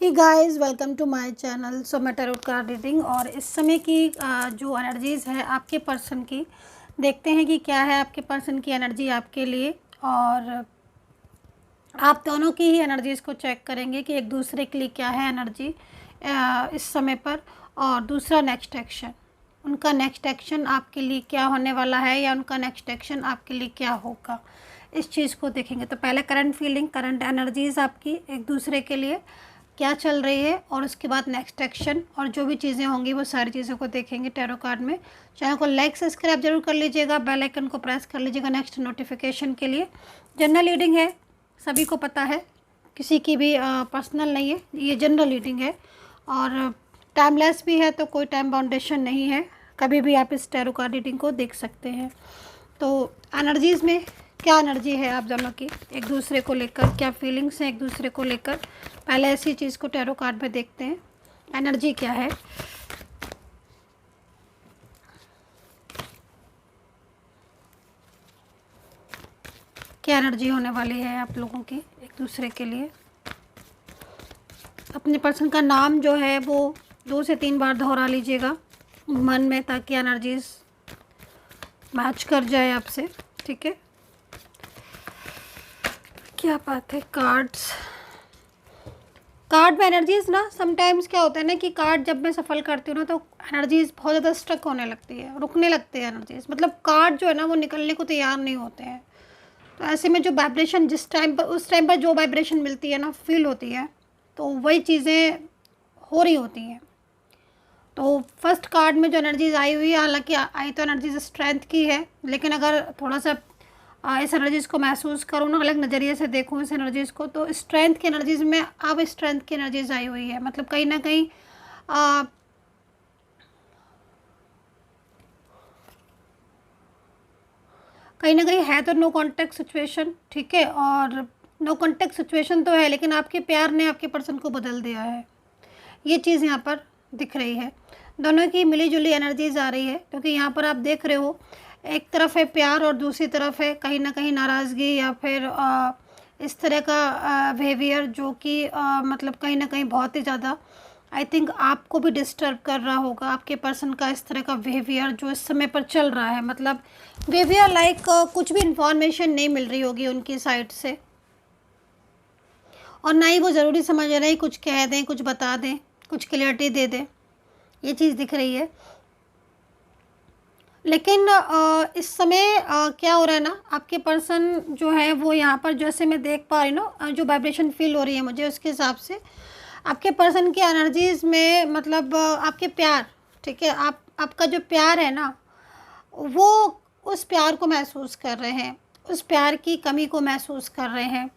Hey guys, welcome to my channel. So मैं tarot card reading और इस समय की जो एनर्जीज़ है आपके पर्सन की, देखते हैं कि क्या है आपके पर्सन की एनर्जी आपके लिए। और आप दोनों की ही एनर्जीज़ को चेक करेंगे कि एक दूसरे के लिए क्या है एनर्जी इस समय पर। और दूसरा, नेक्स्ट एक्शन, उनका नेक्स्ट एक्शन आपके लिए क्या होने वाला है या उनका नेक्स्ट एक्शन आपके लिए क्या होगा, इस चीज़ को देखेंगे। तो पहले करंट फीलिंग, करंट एनर्जीज़ आपकी एक दूसरे के लिए क्या चल रही है, और उसके बाद नेक्स्ट एक्शन और जो भी चीज़ें होंगी वो सारी चीज़ों को देखेंगे टैरो कार्ड में। चैनल को लाइक सब्सक्राइब जरूर कर लीजिएगा, बेल आइकन को प्रेस कर लीजिएगा नेक्स्ट नोटिफिकेशन के लिए। जनरल रीडिंग है, सभी को पता है, किसी की भी पर्सनल नहीं है, ये जनरल रीडिंग है और टाइमलेस भी है, तो कोई टाइम बाउंडेशन नहीं है, कभी भी आप इस टैरो कार्ड रीडिंग को देख सकते हैं। तो एनर्जीज़ में क्या एनर्जी है आप दोनों की एक दूसरे को लेकर, क्या फीलिंग्स हैं एक दूसरे को लेकर, पहले ऐसी चीज़ को टैरो कार्ड में देखते हैं। एनर्जी क्या है, क्या एनर्जी होने वाली है आप लोगों की एक दूसरे के लिए। अपने पर्सन का नाम जो है वो 2 से 3 बार दोहरा लीजिएगा मन में, ताकि एनर्जीज मैच कर जाए आपसे। ठीक है, क्या बात है। कार्ड में एनर्जीज ना, समटाइम्स क्या होता है ना कि कार्ड जब मैं सफल करती हूँ ना, तो एनर्जीज बहुत ज़्यादा स्ट्रक होने लगती है, रुकने लगते हैं एनर्जीज, मतलब कार्ड जो है ना वो निकलने को तैयार नहीं होते हैं। तो ऐसे में जो वाइब्रेशन जिस टाइम पर, उस टाइम पर जो वाइब्रेशन मिलती है ना, फील होती है, तो वही चीज़ें हो रही होती हैं। तो फर्स्ट कार्ड में जो एनर्जीज आई हुई है, हालांकि आई तो एनर्जीज स्ट्रेंथ की है, लेकिन अगर थोड़ा सा इस एनर्जीज़ को महसूस करूँ ना, अलग नज़रिए से देखूँ इस एनर्जीज़ को, तो स्ट्रेंथ की एनर्जीज़ में अब स्ट्रेंथ की एनर्जीज आई हुई है। मतलब कहीं ना कहीं है तो नो कॉन्टेक्ट सिचुएशन। ठीक है, और नो कॉन्टेक्ट सिचुएशन तो है, लेकिन आपके प्यार ने आपके पर्सन को बदल दिया है, ये चीज़ यहाँ पर दिख रही है। दोनों की मिली जुली एनर्जीज आ रही है, क्योंकि यहाँ पर आप देख रहे हो, एक तरफ है प्यार और दूसरी तरफ है कहीं ना कहीं नाराज़गी या फिर इस तरह का बिहेवियर, जो कि मतलब कहीं ना कहीं बहुत ही ज़्यादा आई थिंक आपको भी डिस्टर्ब कर रहा होगा। आपके पर्सन का इस तरह का बिहेवियर जो इस समय पर चल रहा है, मतलब बिहेवियर लाइक कुछ भी इंफॉर्मेशन नहीं मिल रही होगी उनकी साइड से, और ना ही वो ज़रूरी समझ रहे हैं कुछ कह दें, कुछ बता दें, कुछ क्लियरिटी दे दें, ये चीज़ दिख रही है। लेकिन इस समय क्या हो रहा है ना, आपके पर्सन जो है वो यहाँ पर, जैसे मैं देख पा रही हूँ ना, जो वाइब्रेशन फील हो रही है मुझे, उसके हिसाब से आपके पर्सन की एनर्जीज़ में, मतलब आपके प्यार, ठीक है, आपका जो प्यार है ना, वो उस प्यार को महसूस कर रहे हैं, उस प्यार की कमी को महसूस कर रहे हैं।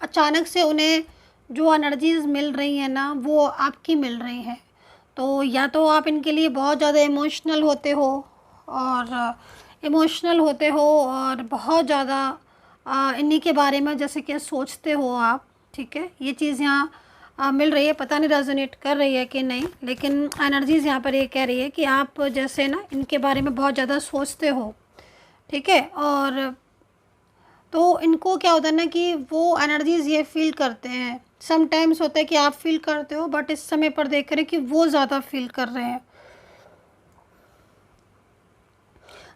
अचानक से उन्हें जो एनर्जीज़ मिल रही हैं ना, वो आपकी मिल रही हैं। तो या तो आप इनके लिए बहुत ज़्यादा इमोशनल होते हो, और बहुत ज़्यादा इन्हीं के बारे में जैसे कि सोचते हो आप। ठीक है, ये चीज़ यहाँ मिल रही है, पता नहीं रेजोनेट कर रही है कि नहीं, लेकिन एनर्जीज़ यहाँ पर ये कह रही है कि आप जैसे ना इनके बारे में बहुत ज़्यादा सोचते हो। ठीक है, और तो इनको क्या होता है ना कि वो एनर्जीज़ ये फील करते हैं। समटाइम्स होता है कि आप फील करते हो, बट इस समय पर देख रहे हैं कि वो ज़्यादा फील कर रहे हैं।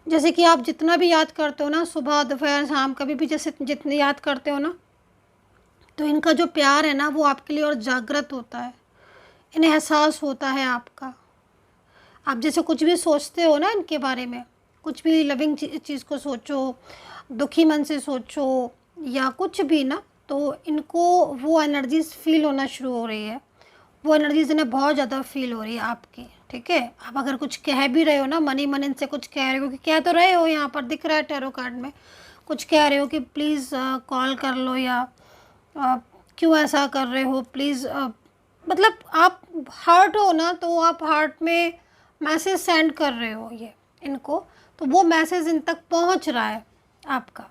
जैसे कि आप जितना भी याद करते हो ना, सुबह दोपहर शाम, कभी भी जैसे जितने याद करते हो ना, तो इनका जो प्यार है ना वो आपके लिए और जागृत होता है, इन्हें एहसास होता है आपका। आप जैसे कुछ भी सोचते हो ना इनके बारे में, कुछ भी लविंग चीज़ को सोचो, दुखी मन से सोचो या कुछ भी ना, तो इनको वो एनर्जीज फील होना शुरू हो रही है, वो एनर्जीज इन्हें बहुत ज़्यादा फील हो रही है आपकी। ठीक है, आप अगर कुछ कह भी रहे हो ना, मन ही मन इनसे कुछ कह रहे हो, कि कह तो रहे हो, यहाँ पर दिख रहा है टैरो कार्ड में, कुछ कह रहे हो कि प्लीज़ कॉल कर लो, या क्यों ऐसा कर रहे हो, प्लीज़ मतलब आप हार्ट हो ना, तो आप हार्ट में मैसेज सेंड कर रहे हो ये इनको, तो वो मैसेज इन तक पहुंच रहा है आपका।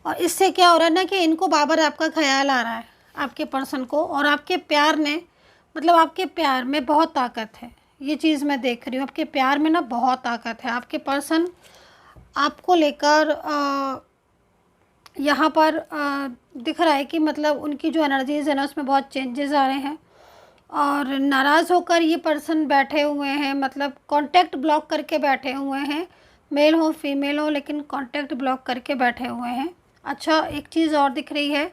और इससे क्या हो रहा है ना कि इनको बार बार आपका ख्याल आ रहा है आपके पर्सन को, और आपके प्यार ने, मतलब आपके प्यार में बहुत ताकत है, ये चीज़ मैं देख रही हूँ। आपके प्यार में ना बहुत ताकत है, आपके पर्सन आपको लेकर यहाँ पर दिख रहा है कि मतलब उनकी जो एनर्जीज़ है ना उसमें बहुत चेंजेस आ रहे हैं और नाराज़ होकर ये पर्सन बैठे हुए हैं, मतलब कांटेक्ट ब्लॉक करके बैठे हुए हैं। मेल हो फीमेल हो, लेकिन कांटेक्ट ब्लॉक करके बैठे हुए हैं। अच्छा, एक चीज़ और दिख रही है,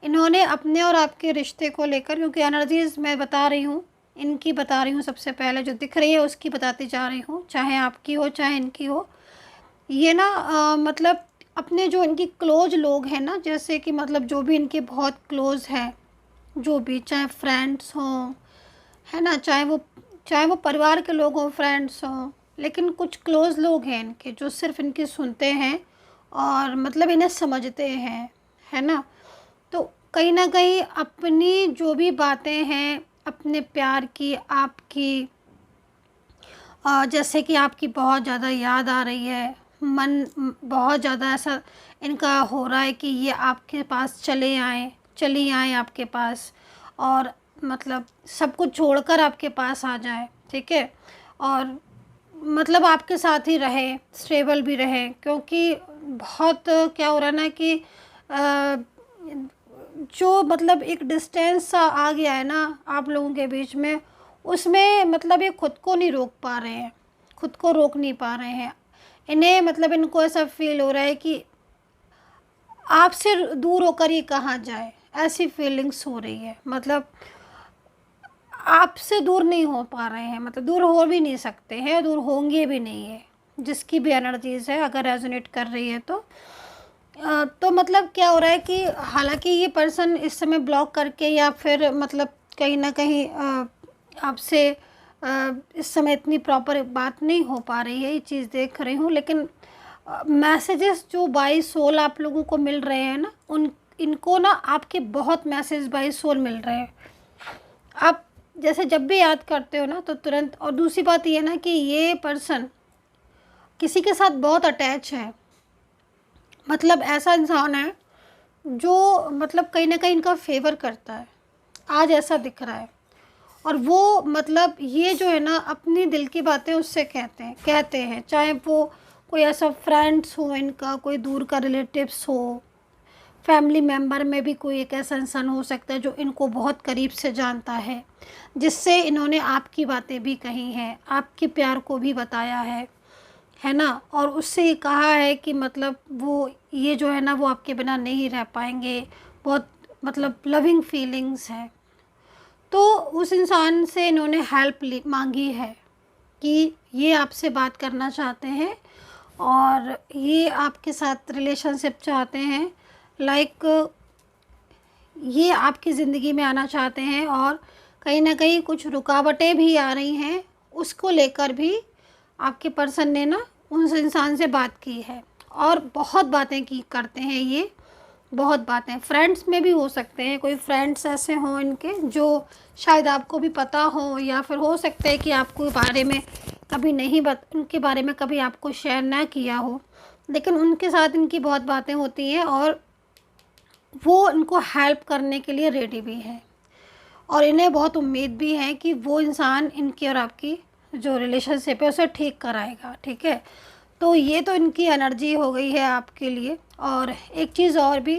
इन्होंने अपने और आपके रिश्ते को लेकर, क्योंकि एनर्जीज़ मैं बता रही हूँ, इनकी बता रही हूँ, सबसे पहले जो दिख रही है उसकी बताती जा रही हूँ, चाहे आपकी हो चाहे इनकी हो। ये ना मतलब अपने जो इनकी क्लोज लोग हैं ना, जैसे कि मतलब जो भी इनके बहुत क्लोज़ हैं, जो भी, चाहे फ्रेंड्स हों, है ना, चाहे वो परिवार के लोग हों, फ्रेंड्स हों, लेकिन कुछ क्लोज़ लोग हैं इनके जो सिर्फ इनकी सुनते हैं और मतलब इन्हें समझते हैं, है ना। तो कहीं ना कहीं अपनी जो भी बातें हैं, अपने प्यार की, आपकी जैसे कि आपकी बहुत ज़्यादा याद आ रही है, बहुत ज़्यादा ऐसा इनका हो रहा है कि ये आपके पास चली आएँ आपके पास, और मतलब सब कुछ छोड़कर आपके पास आ जाए, ठीक है। और मतलब आपके साथ ही रहे, स्टेबल भी रहे, क्योंकि बहुत क्या हो रहा है ना कि जो मतलब एक डिस्टेंस सा आ गया है ना आप लोगों के बीच में, उसमें मतलब ये खुद को नहीं रोक पा रहे हैं, खुद को रोक नहीं पा रहे हैं। इन्हें मतलब इनको ऐसा फील हो रहा है कि आपसे दूर होकर ये कहाँ जाए, ऐसी फीलिंग्स हो रही है। मतलब आपसे दूर नहीं हो पा रहे हैं, मतलब दूर हो भी नहीं सकते हैं, दूर होंगे भी नहीं है। जिसकी भी एनर्जीज़ है अगर रेजोनेट कर रही है तो मतलब क्या हो रहा है कि हालांकि ये पर्सन इस समय ब्लॉक करके या फिर मतलब कहीं ना कहीं आपसे इस समय इतनी प्रॉपर बात नहीं हो पा रही है, ये चीज़ देख रही हूँ। लेकिन मैसेजेस जो बाई सोल आप लोगों को मिल रहे हैं ना, इनको ना आपके बहुत मैसेज बाई सोल मिल रहे हैं। आप जैसे जब भी याद करते हो ना तो तुरंत। और दूसरी बात ये ना कि ये पर्सन किसी के साथ बहुत अटैच है, मतलब ऐसा इंसान है जो मतलब कहीं ना कहीं इनका फेवर करता है, आज ऐसा दिख रहा है। और वो मतलब ये जो है ना अपनी दिल की बातें उससे कहते हैं, चाहे वो कोई ऐसा फ्रेंड्स हो इनका, कोई दूर का रिलेटिव्स हो, फैमिली मेम्बर में भी कोई एक ऐसा इंसान हो सकता है जो इनको बहुत करीब से जानता है, जिससे इन्होंने आपकी बातें भी कही हैं, आपके प्यार को भी बताया है ना। और उससे ये कहा है कि मतलब वो ये जो है ना वो आपके बिना नहीं रह पाएंगे, बहुत मतलब लविंग फीलिंग्स है। तो उस इंसान से इन्होंने हेल्प मांगी है कि ये आपसे बात करना चाहते हैं और ये आपके साथ रिलेशनशिप चाहते हैं, लाइक ये आपकी ज़िंदगी में आना चाहते हैं। और कहीं ना कहीं कुछ रुकावटें भी आ रही हैं, उसको लेकर भी आपके पर्सन ने ना उस इंसान से बात की है और बहुत बातें की करते हैं ये, बहुत बातें। फ्रेंड्स में भी हो सकते हैं, कोई फ्रेंड्स ऐसे हों इनके जो शायद आपको भी पता हो, या फिर हो सकता है कि आपको बारे में कभी नहीं उनके बारे में कभी आपको शेयर ना किया हो, लेकिन उनके साथ इनकी बहुत बातें होती हैं और वो इनको हेल्प करने के लिए रेडी भी है। और इन्हें बहुत उम्मीद भी है कि वो इंसान इनकी और आपकी जो रिलेशनशिप है उसे ठीक कराएगा, ठीक है। तो ये तो इनकी एनर्जी हो गई है आपके लिए। और एक चीज़ और भी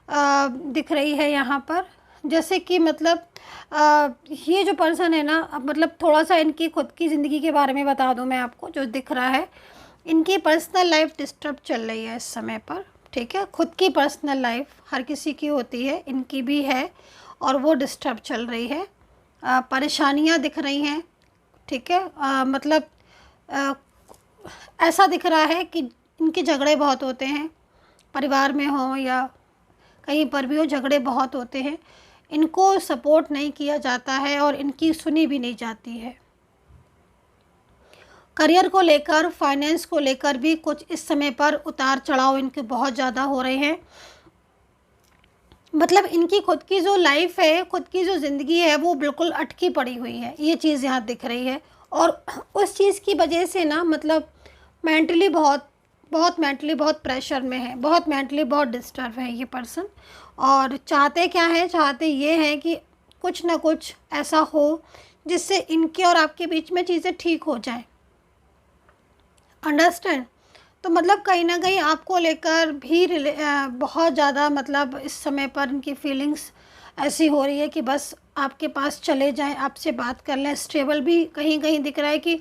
दिख रही है यहाँ पर, जैसे कि मतलब ये जो पर्सन है ना, अब मतलब थोड़ा सा इनकी खुद की ज़िंदगी के बारे में बता दूँ मैं आपको, जो दिख रहा है इनकी पर्सनल लाइफ डिस्टर्ब चल रही है इस समय पर, ठीक है। खुद की पर्सनल लाइफ हर किसी की होती है, इनकी भी है और वो डिस्टर्ब चल रही है, परेशानियाँ दिख रही हैं, ठीक है। मतलब ऐसा दिख रहा है कि इनके झगड़े बहुत होते हैं, परिवार में हो या कहीं पर भी हो, झगड़े बहुत होते हैं, इनको सपोर्ट नहीं किया जाता है और इनकी सुनी भी नहीं जाती है। करियर को लेकर, फाइनेंस को लेकर भी कुछ इस समय पर उतार चढ़ाव इनके बहुत ज़्यादा हो रहे हैं। मतलब इनकी खुद की जो लाइफ है, खुद की जो ज़िंदगी है वो बिल्कुल अटकी पड़ी हुई है, ये चीज़ यहाँ दिख रही है। और उस चीज़ की वजह से ना मतलब मेंटली बहुत प्रेशर में है, बहुत मेंटली बहुत डिस्टर्ब है ये पर्सन। और चाहते क्या है, चाहते ये हैं कि कुछ ना कुछ ऐसा हो जिससे इनके और आपके बीच में चीज़ें ठीक हो जाएं, अंडरस्टैंड। तो मतलब कहीं ना कहीं आपको लेकर भी बहुत ज़्यादा मतलब इस समय पर इनकी फीलिंग्स ऐसी हो रही है कि बस आपके पास चले जाएं, आपसे बात कर लें। स्टेबल भी कहीं कहीं दिख रहा है कि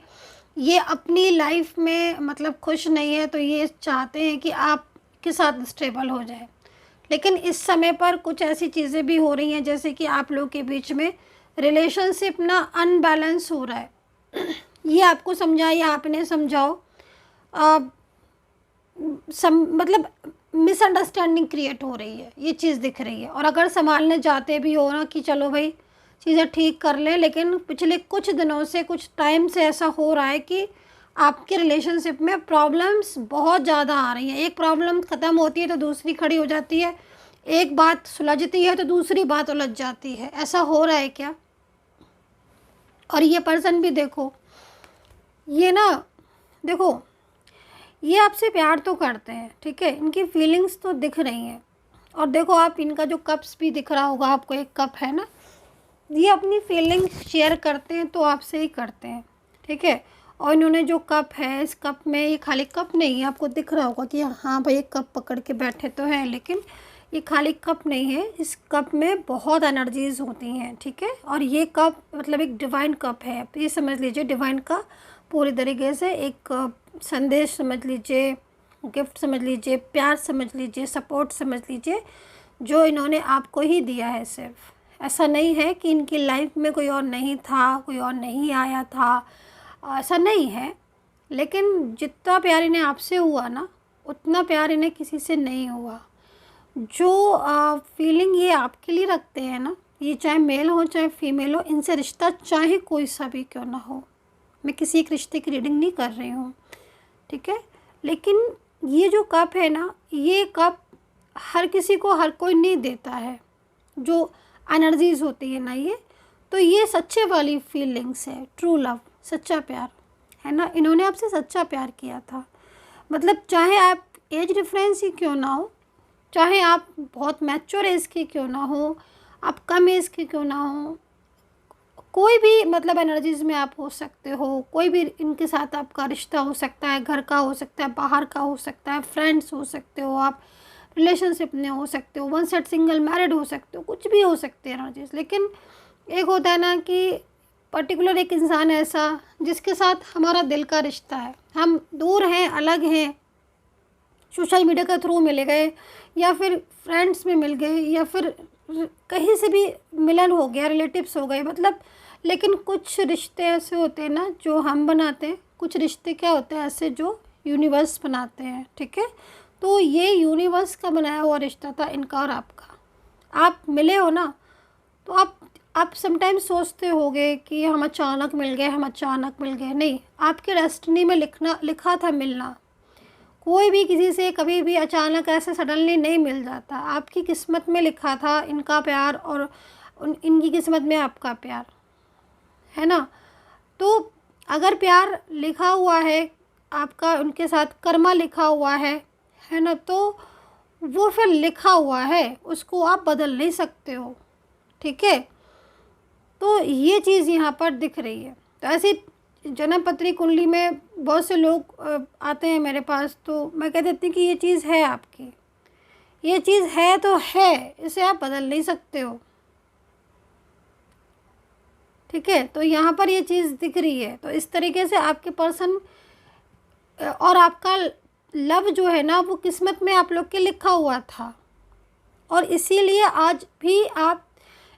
ये अपनी लाइफ में मतलब खुश नहीं है, तो ये चाहते हैं कि आपके साथ स्टेबल हो जाए। लेकिन इस समय पर कुछ ऐसी चीज़ें भी हो रही हैं जैसे कि आप लोगों के बीच में रिलेशनशिप ना अनबैलेंस हो रहा है। ये आपको समझाइए, आप इन्हें समझाओ। मतलब मिसअंडरस्टैंडिंग क्रिएट हो रही है, ये चीज़ दिख रही है। और अगर संभालने जाते भी हो ना कि चलो भाई चीज़ें ठीक कर लें, लेकिन पिछले कुछ दिनों से, कुछ टाइम से ऐसा हो रहा है कि आपके रिलेशनशिप में प्रॉब्लम्स बहुत ज़्यादा आ रही हैं। एक प्रॉब्लम ख़त्म होती है तो दूसरी खड़ी हो जाती है, एक बात सुलझती है तो दूसरी बात उलझ जाती है। ऐसा हो रहा है क्या? और ये पर्सन भी देखो, ये ना देखो, ये आपसे प्यार तो करते हैं, ठीक है, इनकी फीलिंग्स तो दिख रही हैं। और देखो आप, इनका जो कप्स भी दिख रहा होगा आपको, एक कप है ना, ये अपनी फीलिंग्स शेयर करते हैं तो आपसे ही करते हैं, ठीक है। और इन्होंने जो कप है, इस कप में ये खाली कप नहीं है, आपको दिख रहा होगा कि हाँ भाई एक कप पकड़ के बैठे तो हैं, लेकिन ये खाली कप नहीं है, इस कप में बहुत एनर्जीज़ होती हैं, ठीक है। और ये कप मतलब एक डिवाइन कप है, ये समझ लीजिए डिवाइन का पूरी तरीके से एक संदेश समझ लीजिए, गिफ्ट समझ लीजिए, प्यार समझ लीजिए, सपोर्ट समझ लीजिए, जो इन्होंने आपको ही दिया है। सिर्फ ऐसा नहीं है कि इनकी लाइफ में कोई और नहीं था, कोई और नहीं आया था, ऐसा नहीं है। लेकिन जितना प्यार इन्हें आपसे हुआ ना, उतना प्यार इन्हें किसी से नहीं हुआ। जो फीलिंग ये आपके लिए रखते हैं ना, ये चाहे मेल हो चाहे फीमेल हो, इनसे रिश्ता चाहे कोई सा भी क्यों ना हो, मैं किसी एक रिश्ते की रीडिंग नहीं कर रही हूँ, ठीक है। लेकिन ये जो कप है ना, ये कप हर किसी को, हर कोई नहीं देता है, जो एनर्जीज़ होती है ना ये, तो ये सच्चे वाली फीलिंग्स है, ट्रू लव, सच्चा प्यार है ना। इन्होंने आपसे सच्चा प्यार किया था। मतलब चाहे आप एज डिफरेंस ही क्यों ना हो, चाहे आप बहुत मैच्योर एज के क्यों ना हो, आप कम एज के क्यों ना हो, कोई भी मतलब एनर्जीज़ में आप हो सकते हो, कोई भी इनके साथ आपका रिश्ता हो सकता है, घर का हो सकता है, बाहर का हो सकता है, फ्रेंड्स हो सकते हो, आप रिलेशनशिप में हो सकते हो, वन साइड सिंगल मैरिड हो सकते हो, कुछ भी हो सकते हैं एनर्जीज़। लेकिन एक होता है ना कि पर्टिकुलर एक इंसान ऐसा जिसके साथ हमारा दिल का रिश्ता है, हम दूर हैं, अलग हैं, सोशल मीडिया के थ्रू मिल गए, या फिर फ्रेंड्स में मिल गए, या फिर कहीं से भी मिलन हो गया, रिलेटिव्स हो गए, मतलब। लेकिन कुछ रिश्ते ऐसे होते हैं ना जो हम बनाते हैं, कुछ रिश्ते क्या होते हैं ऐसे जो यूनिवर्स बनाते हैं, ठीक है। तो ये यूनिवर्स का बनाया हुआ रिश्ता था इनका और आपका। आप मिले हो ना, तो आप समटाइम्स सोचते होगे कि हम अचानक मिल गए, हम अचानक मिल गए। नहीं, आपके डेस्टिनी में लिखा था मिलना। कोई भी किसी से कभी भी अचानक ऐसे सडनली नहीं मिल जाता। आपकी किस्मत में लिखा था इनका प्यार, और इनकी किस्मत में आपका प्यार, है ना। तो अगर प्यार लिखा हुआ है आपका उनके साथ, कर्मा लिखा हुआ है ना, तो वो फिर लिखा हुआ है, उसको आप बदल नहीं सकते हो, ठीक है। तो ये चीज़ यहाँ पर दिख रही है। तो ऐसे जन्म पत्री कुंडली में बहुत से लोग आते हैं मेरे पास, तो मैं कह देती हूँ कि ये चीज़ है आपकी, ये चीज़ है तो है, इसे आप बदल नहीं सकते हो, ठीक है। तो यहाँ पर ये चीज़ दिख रही है। तो इस तरीके से आपके पर्सन और आपका लव जो है ना, वो किस्मत में आप लोग के लिखा हुआ था, और इसीलिए आज भी आप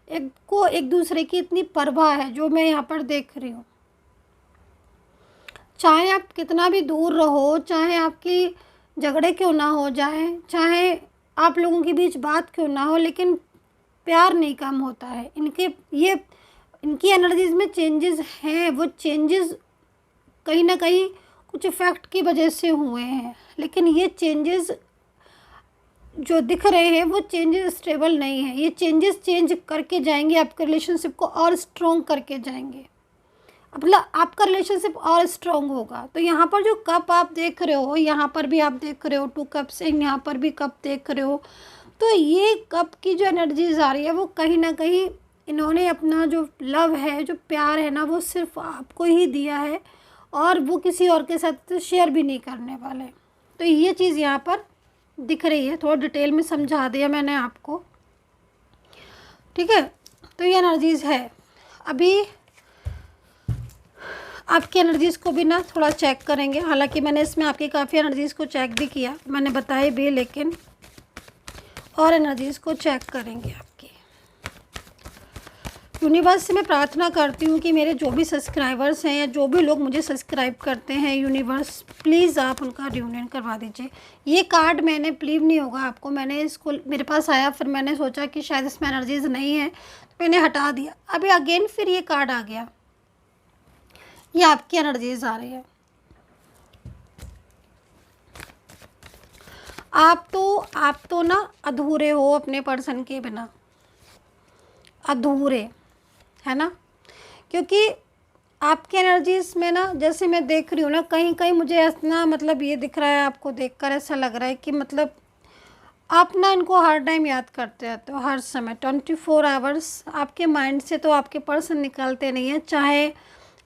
एक दूसरे की इतनी परवाह है, जो मैं यहाँ पर देख रही हूँ। चाहे आप कितना भी दूर रहो, चाहे आपकी झगड़े क्यों ना हो जाए, चाहे आप लोगों के बीच बात क्यों ना हो, लेकिन प्यार नहीं कम होता है। इनकी एनर्जीज़ में चेंजेस हैं, वो चेंजेस कहीं ना कहीं कुछ इफ़ेक्ट की वजह से हुए हैं, लेकिन ये चेंजेस जो दिख रहे हैं वो चेंजेस स्टेबल नहीं है। ये चेंजेस चेंज करके जाएंगे, आपके रिलेशनशिप को और स्ट्रॉन्ग करके जाएंगे, मतलब आपका रिलेशनशिप और स्ट्रॉन्ग होगा। तो यहाँ पर जो कप आप देख रहे हो, यहाँ पर भी आप देख रहे हो 2 कप्स, यहाँ पर भी कप देख रहे हो, तो ये कप की जो एनर्जीज आ रही है वो कहीं ना कहीं इन्होंने अपना जो लव है, जो प्यार है ना, वो सिर्फ आपको ही दिया है, और वो किसी और के साथ शेयर भी नहीं करने वाले, तो ये चीज़ यहाँ पर दिख रही है, थोड़ा डिटेल में समझा दिया मैंने आपको, ठीक है। तो ये एनर्जीज़ है। अभी आपकी एनर्जीज़ को भी ना थोड़ा चेक करेंगे, हालांकि मैंने इसमें आपकी काफ़ी एनर्जीज़ को चेक भी किया, मैंने बताई भी, लेकिन और एनर्जीज़ को चेक करेंगे आपकी। यूनिवर्स से मैं प्रार्थना करती हूँ कि मेरे जो भी सब्सक्राइबर्स हैं या जो भी लोग मुझे सब्सक्राइब करते हैं, यूनिवर्स प्लीज़ आप उनका रियूनियन करवा दीजिए। ये कार्ड मैंने बिलीव नहीं होगा आपको, मैंने इसको मेरे पास आया, फिर मैंने सोचा कि शायद इसमें एनर्जीज़ नहीं है, तो मैंने हटा दिया। अभी अगेन फिर ये कार्ड आ गया, ये आपकी एनर्जीज़ आ रही है। आप तो ना अधूरे हो अपने पर्सन के बिना, अधूरे, है ना। क्योंकि आपकी एनर्जीज़ में ना, जैसे मैं देख रही हूँ ना, कहीं कहीं मुझे ऐसा मतलब ये दिख रहा है, आपको देखकर ऐसा लग रहा है कि मतलब आप ना इनको हर टाइम याद करते रहते हो, हर समय 24 आवर्स आपके माइंड से तो आपके पर्सन निकलते नहीं हैं। चाहे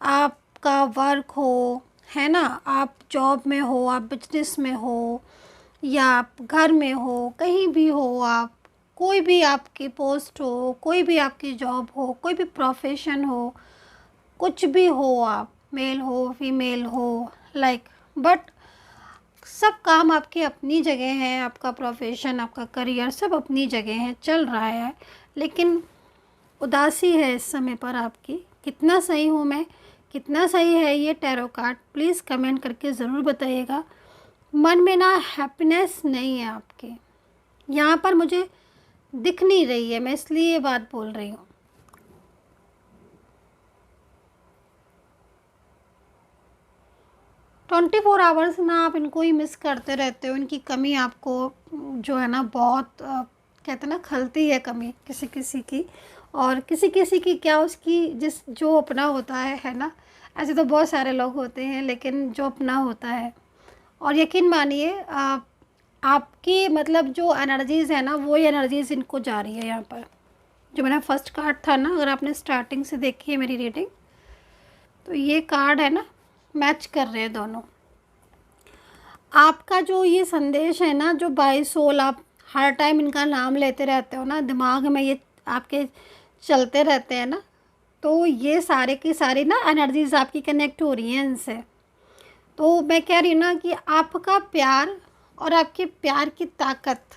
आपका वर्क हो, है ना, आप जॉब में हो, आप बिजनेस में हो, या आप घर में हो, कहीं भी हो, आप कोई भी आपकी पोस्ट हो, कोई भी आपकी जॉब हो, कोई भी प्रोफेशन हो, कुछ भी हो, आप मेल हो फीमेल हो, बट सब काम आपकी अपनी जगह हैं, आपका प्रोफेशन, आपका करियर सब अपनी जगह है, चल रहा है। लेकिन उदासी है इस समय पर आपकी। कितना सही हूँ मैं, कितना सही है ये टैरो कार्ड, प्लीज़ कमेंट करके ज़रूर बताइएगा। मन में ना हैप्पीनेस नहीं है आपके, यहाँ पर मुझे दिख नहीं रही है, मैं इसलिए ये बात बोल रही हूँ। ट्वेंटी 24 आवर्स ना आप इनको ही मिस करते रहते हो, इनकी कमी आपको जो है ना बहुत कहते हैं ना, खलती है कमी किसी किसी की, और किसी किसी की क्या, उसकी जिस जो अपना होता है ना। ऐसे तो बहुत सारे लोग होते हैं, लेकिन जो अपना होता है, और यकीन मानिए आपकी मतलब जो एनर्जीज़ है ना, वही एनर्जीज़ इनको जा रही है यहाँ पर। जो मेरा फर्स्ट कार्ड था ना, अगर आपने स्टार्टिंग से देखी है मेरी रीडिंग, तो ये कार्ड है ना, मैच कर रहे हैं दोनों। आपका जो ये संदेश है ना, जो बाय सोल आप हर टाइम इनका नाम लेते रहते हो ना, दिमाग में ये आपके चलते रहते हैं ना, तो ये सारे की सारी ना एनर्जीज़ आपकी कनेक्ट हो रही हैं इनसे। तो मैं कह रही हूँ ना कि आपका प्यार और आपके प्यार की ताकत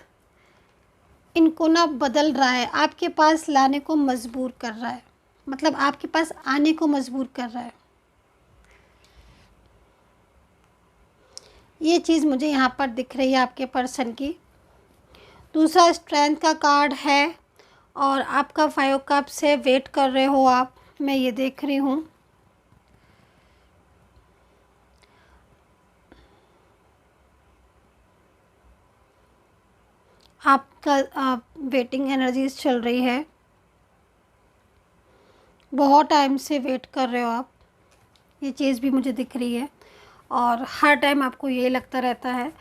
इनको ना बदल रहा है, आपके पास लाने को मजबूर कर रहा है, मतलब आपके पास आने को मजबूर कर रहा है। ये चीज़ मुझे यहाँ पर दिख रही है आपके पर्सन की। दूसरा स्ट्रेंथ का कार्ड है, और आपका 5 कप से वेट कर रहे हो आप, मैं ये देख रही हूँ। आपका वेटिंग एनर्जीज चल रही है, बहुत टाइम से वेट कर रहे हो आप, ये चीज़ भी मुझे दिख रही है। और हर टाइम आपको ये लगता रहता है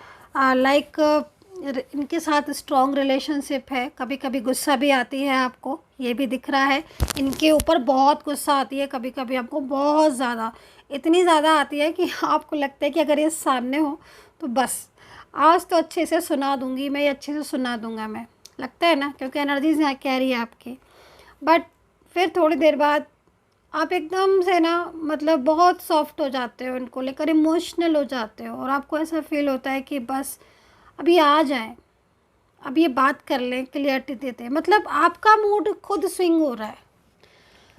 इनके साथ स्ट्रॉन्ग रिलेशनशिप है। कभी कभी गुस्सा भी आती है आपको, ये भी दिख रहा है। इनके ऊपर बहुत गुस्सा आती है कभी कभी आपको, बहुत ज़्यादा, इतनी ज़्यादा आती है कि आपको लगता है कि अगर ये सामने हो तो बस आज तो अच्छे से सुना दूँगी मैं, ये अच्छे से सुना दूँगा मैं, लगता है ना, क्योंकि एनर्जीज यहाँ कह रही है आपकी। बट फिर थोड़ी देर बाद आप एकदम से ना मतलब बहुत सॉफ्ट हो जाते हो, इनको लेकर इमोशनल हो जाते हो, और आपको ऐसा फील होता है कि बस अभी आ जाएं, अब ये बात कर लें, क्लियरिटी देते हैं। मतलब आपका मूड खुद स्विंग हो रहा है,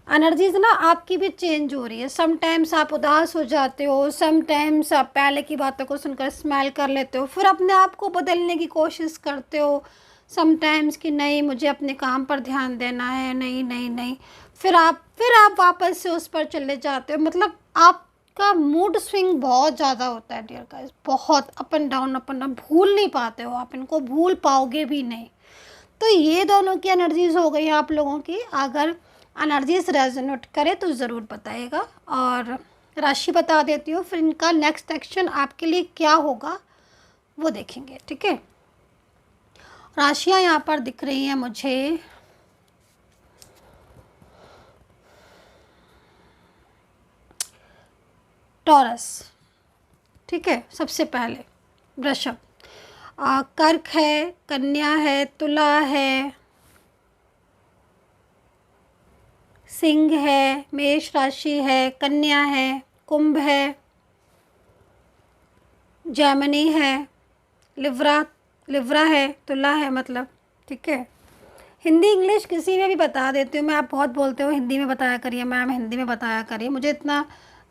एनर्जीज ना आपकी भी चेंज हो रही है। समटाइम्स आप उदास हो जाते हो, समटाइम्स आप पहले की बातों को सुनकर स्माइल कर लेते हो, फिर अपने आप को बदलने की कोशिश करते हो समटाइम्स कि नहीं मुझे अपने काम पर ध्यान देना है, नहीं नहीं नहीं, फिर आप वापस से उस पर चले जाते हो। मतलब आपका मूड स्विंग बहुत ज़्यादा होता है डियर गाइस, बहुत अप एंड डाउन, भूल नहीं पाते हो आप, इनको भूल पाओगे भी नहीं। तो ये दोनों की एनर्जीज हो गई आप लोगों की। अगर एनर्जीज रेजोनेट करे तो ज़रूर बताइएगा, और राशि बता देती हूँ, फिर इनका नेक्स्ट एक्शन आपके लिए क्या होगा वो देखेंगे, ठीक है। राशियाँ यहाँ पर दिख रही हैं मुझे, टॉरस, ठीक है। सबसे पहले वृषभ। कर्क है, कन्या है, तुला है, सिंह है, मेष राशि है, कन्या है, कुंभ है, जेमिनी है, लिब्रा है, तुला है मतलब, ठीक है। हिंदी इंग्लिश किसी में भी बता देती हूँ मैं। आप बहुत बोलते हो हिंदी में बताया करिए मैम, हिंदी में बताया करिए। मुझे इतना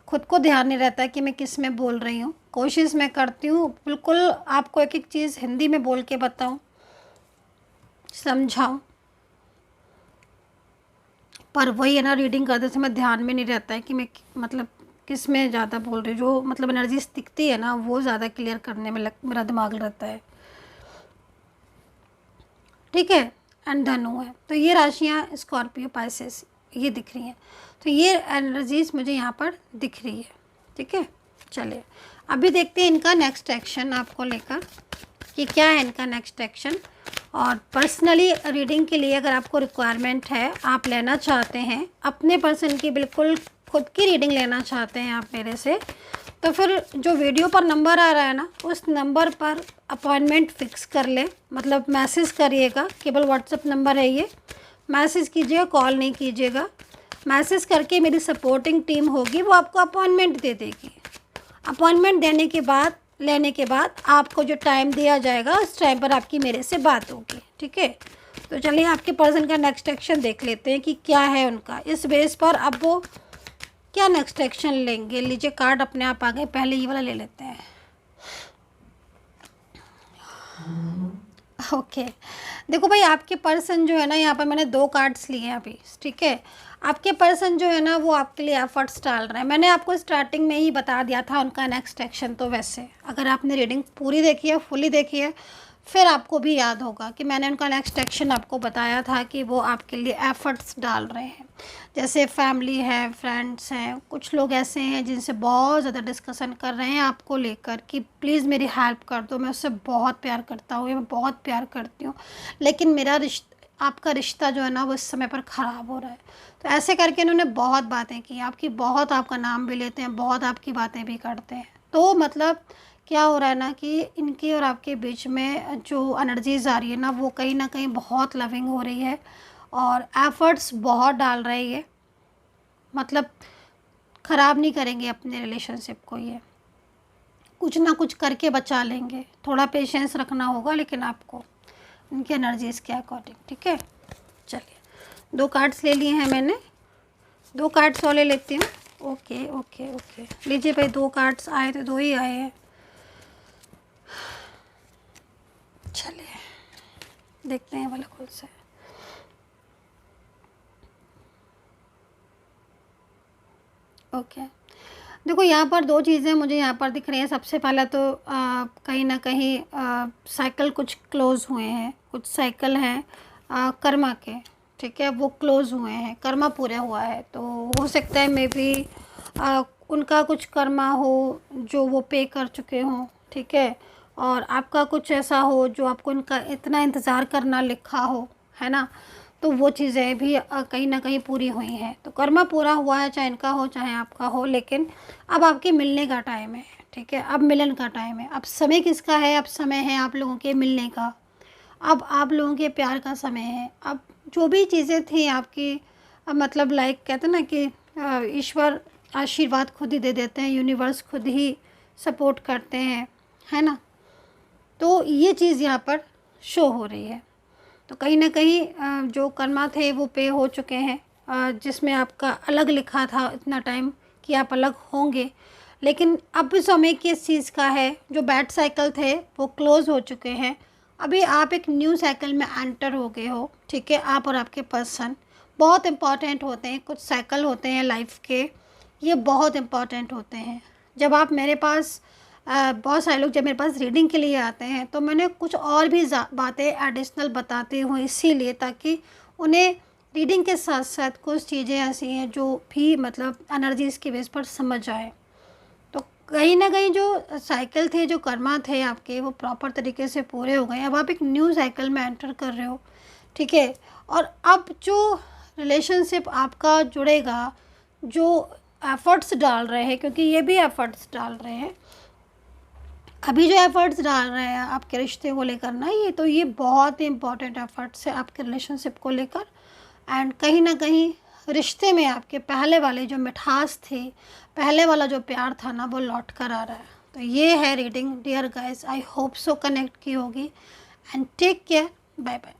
खुद को ध्यान नहीं रहता है कि मैं किस में बोल रही हूँ। कोशिश मैं करती हूँ बिल्कुल आपको एक एक चीज़ हिंदी में बोल के बताऊँ, समझाऊँ, पर वही है ना, रीडिंग करते समय ध्यान में नहीं रहता है कि मैं मतलब किस में ज़्यादा बोल रही हूँ। जो मतलब एनर्जीज दिखती है ना, वो ज़्यादा क्लियर करने में मेरा दिमाग रहता है, ठीक है। एंड धनु है, तो ये राशियाँ स्कॉर्पियो, पाइसेस ये दिख रही हैं। तो ये एनर्जीज मुझे यहाँ पर दिख रही है, ठीक है। चलिए अभी देखते हैं इनका नेक्स्ट एक्शन आपको लेकर कि क्या है इनका नेक्स्ट एक्शन। और पर्सनली रीडिंग के लिए अगर आपको रिक्वायरमेंट है, आप लेना चाहते हैं अपने पर्सन की, बिल्कुल खुद की रीडिंग लेना चाहते हैं आप मेरे से, तो फिर जो वीडियो पर नंबर आ रहा है ना, उस नंबर पर अपॉइंटमेंट फ़िक्स कर ले। मतलब मैसेज करिएगा, केवल व्हाट्सएप नंबर है ये, मैसेज कीजिएगा, कॉल नहीं कीजिएगा। मैसेज करके मेरी सपोर्टिंग टीम होगी, वो आपको अपॉइंटमेंट दे देगी। अपॉइंटमेंट लेने के बाद आपको जो टाइम दिया जाएगा, उस टाइम पर आपकी मेरे से बात होगी, ठीक है। तो चलिए आपके पर्सन का नेक्स्ट एक्शन देख लेते हैं कि क्या है उनका। इस बेस पर अब वो क्या नेक्स्ट एक्शन लेंगे। लीजिए कार्ड अपने आप आ गए, पहले ये वाला ले लेते हैं। ओके देखो भाई, आपके पर्सन जो है ना, यहाँ पर मैंने 2 कार्ड्स लिए हैं अभी, ठीक है। आपके पर्सन जो है ना, वो आपके लिए एफर्ट्स डाल रहे हैं। मैंने आपको स्टार्टिंग में ही बता दिया था उनका नेक्स्ट एक्शन। तो वैसे अगर आपने रीडिंग पूरी देखी है, फुली देखी है, फिर आपको भी याद होगा कि मैंने उनका नेक्स्ट एक्शन आपको बताया था कि वो आपके लिए एफर्ट्स डाल रहे हैं। जैसे फैमिली है, फ्रेंड्स हैं, कुछ लोग ऐसे हैं जिनसे बहुत ज़्यादा डिस्कशन कर रहे हैं आपको लेकर कि प्लीज़ मेरी हेल्प कर दो, मैं उससे बहुत प्यार करता हूँ या मैं बहुत प्यार करती हूँ, लेकिन मेरा आपका रिश्ता जो है ना, वो इस समय पर ख़राब हो रहा है। तो ऐसे करके इन्होंने बहुत बातें की आपकी, बहुत आपका नाम भी लेते हैं, बहुत आपकी बातें भी करते हैं। तो मतलब क्या हो रहा है ना कि इनके और आपके बीच में जो एनर्जीज आ रही है ना, वो कहीं ना कहीं बहुत लविंग हो रही है और एफर्ट्स बहुत डाल रही है। मतलब ख़राब नहीं करेंगे अपने रिलेशनशिप को, ये कुछ ना कुछ करके बचा लेंगे। थोड़ा पेशेंस रखना होगा लेकिन आपको इनकी एनर्जीज़ के अकॉर्डिंग, ठीक है। चलिए 2 कार्ड्स ले लिए हैं मैंने, 2 कार्ड्स और ले लेती हूँ। ओके ओके ओके लीजिए भाई, 2 कार्ड्स आए थे, 2 ही आए हैं। चलिए देखते हैं वाला खुद से। ओके देखो, यहाँ पर 2 चीज़ें मुझे यहाँ पर दिख रही हैं। सबसे पहला तो कहीं ना कहीं साइकिल कुछ क्लोज़ हुए हैं, कुछ साइकिल हैं कर्मा के, ठीक है, वो क्लोज़ हुए हैं, कर्मा पूरा हुआ है। तो हो सकता है मे बी उनका कुछ कर्मा हो जो वो पे कर चुके हों, ठीक है, और आपका कुछ ऐसा हो जो आपको इनका इतना इंतज़ार करना लिखा हो, है ना। तो वो चीज़ें भी कहीं ना कहीं पूरी हुई हैं। तो कर्मा पूरा हुआ है, चाहे इनका हो चाहे आपका हो, लेकिन अब आपके मिलने का टाइम है, ठीक है। अब मिलन का टाइम है। अब समय किसका है? अब समय है आप लोगों के मिलने का, अब आप लोगों के प्यार का समय है। अब जो भी चीज़ें थी आपकी, अब मतलब लाइक कहते हैं ना कि ईश्वर आशीर्वाद खुद ही दे देते हैं, यूनिवर्स खुद ही सपोर्ट करते हैं, है ना। तो ये चीज़ यहाँ पर शो हो रही है। तो कहीं ना कहीं जो कर्मा थे वो पे हो चुके हैं, जिसमें आपका अलग लिखा था इतना टाइम कि आप अलग होंगे, लेकिन अब समय किस चीज़ का है। जो बैड साइकिल थे वो क्लोज़ हो चुके हैं। अभी आप एक न्यू साइकिल में एंटर हो गए हो, ठीक है। आप और आपके पर्सन बहुत इम्पॉर्टेंट होते हैं। कुछ साइकिल होते हैं लाइफ के, ये बहुत इम्पॉर्टेंट होते हैं। जब आप मेरे पास बहुत सारे लोग जब मेरे पास रीडिंग के लिए आते हैं तो मैंने कुछ और भी बातें एडिशनल बताती हूँ, इसीलिए ताकि उन्हें रीडिंग के साथ साथ कुछ चीज़ें ऐसी हैं जो भी मतलब एनर्जीज़ के बेस पर समझ आए। तो कहीं ना कहीं जो साइकिल थे, जो कर्मा थे आपके, वो प्रॉपर तरीके से पूरे हो गए। अब आप एक न्यू साइकिल में एंटर कर रहे हो, ठीक है। और अब जो रिलेशनशिप आपका जुड़ेगा, जो एफ़र्ट्स डाल रहे हैं, क्योंकि ये भी एफ़र्ट्स डाल रहे हैं, अभी जो एफ़र्ट्स डाल रहे हैं आपके रिश्ते को लेकर ना, ये बहुत ही इम्पोर्टेंट एफ़र्ट्स है आपके रिलेशनशिप को लेकर। एंड कहीं ना कहीं रिश्ते में आपके पहले वाले जो मिठास थी, पहले वाला जो प्यार था ना, वो लौट कर आ रहा है। तो ये है reading dear guys, I hope so connect की होगी। And take care, bye bye.